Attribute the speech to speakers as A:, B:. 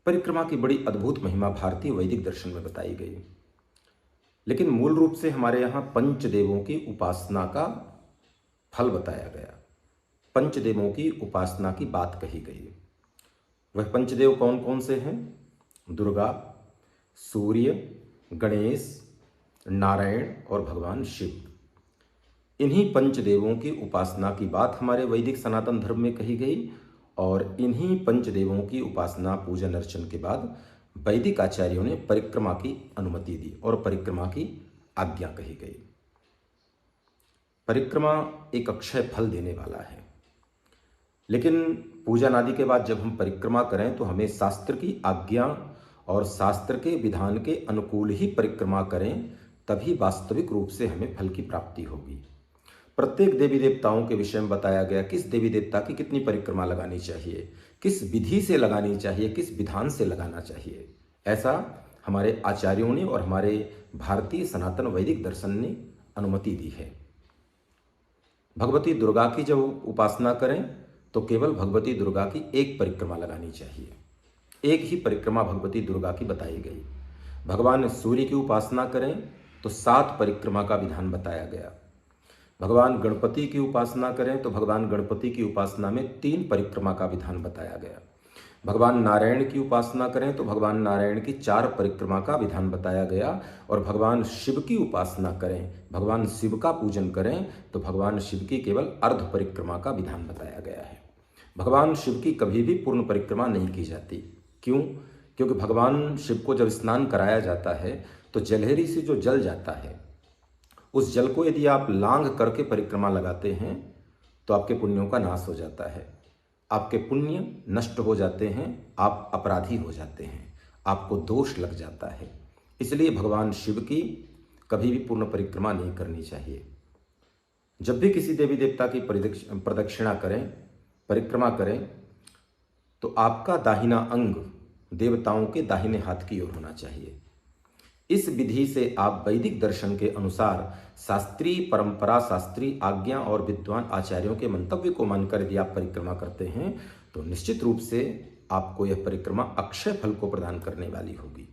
A: परिक्रमा की बड़ी अद्भुत महिमा भारतीय वैदिक दर्शन में बताई गई। लेकिन मूल रूप से हमारे यहाँ पंचदेवों की उपासना का फल बताया गया, पंचदेवों की उपासना की बात कही गई। वह पंचदेव कौन कौन से हैं? दुर्गा, सूर्य, गणेश, नारायण और भगवान शिव। इन्हीं पंचदेवों की उपासना की बात हमारे वैदिक सनातन धर्म में कही गई और इन्हीं पंचदेवों की उपासना पूजन अर्चन के बाद वैदिक आचार्यों ने परिक्रमा की अनुमति दी और परिक्रमा की आज्ञा कही गई। परिक्रमा एक अक्षय फल देने वाला है, लेकिन पूजन आदि के बाद जब हम परिक्रमा करें तो हमें शास्त्र की आज्ञा और शास्त्र के विधान के अनुकूल ही परिक्रमा करें, तभी वास्तविक रूप से हमें फल की प्राप्ति होगी। प्रत्येक देवी देवताओं के विषय में बताया गया किस देवी देवता की कितनी परिक्रमा लगानी चाहिए, किस विधि से लगानी चाहिए, किस विधान से लगाना चाहिए। ऐसा हमारे आचार्यों ने और हमारे भारतीय सनातन वैदिक दर्शन ने अनुमति दी है। भगवती दुर्गा की जब उपासना करें तो केवल भगवती दुर्गा की एक परिक्रमा लगानी चाहिए। एक ही परिक्रमा भगवती दुर्गा की बताई गई। भगवान सूर्य की उपासना करें तो 7 परिक्रमा का विधान बताया गया। भगवान गणपति की उपासना करें तो भगवान गणपति की उपासना में 3 परिक्रमा का विधान बताया गया। भगवान नारायण की उपासना करें तो भगवान नारायण की 4 परिक्रमा का विधान बताया गया। और भगवान शिव की उपासना करें, भगवान शिव का पूजन करें तो भगवान शिव की केवल अर्ध परिक्रमा का विधान बताया गया है। भगवान शिव की कभी भी पूर्ण परिक्रमा नहीं की जाती। क्यों? क्योंकि भगवान शिव को जब स्नान कराया जाता है तो जलहरी से जो जल जाता है, उस जल को यदि आप लांघ करके परिक्रमा लगाते हैं तो आपके पुण्यों का नाश हो जाता है, आपके पुण्य नष्ट हो जाते हैं, आप अपराधी हो जाते हैं, आपको दोष लग जाता है। इसलिए भगवान शिव की कभी भी पूर्ण परिक्रमा नहीं करनी चाहिए। जब भी किसी देवी देवता की प्रदक्षिणा करें, परिक्रमा करें, तो आपका दाहिना अंग देवताओं के दाहिने हाथ की ओर होना चाहिए। इस विधि से आप वैदिक दर्शन के अनुसार शास्त्रीय परंपरा, शास्त्रीय आज्ञा और विद्वान आचार्यों के मंतव्य को मानकर यदि आप परिक्रमा करते हैं तो निश्चित रूप से आपको यह परिक्रमा अक्षय फल को प्रदान करने वाली होगी।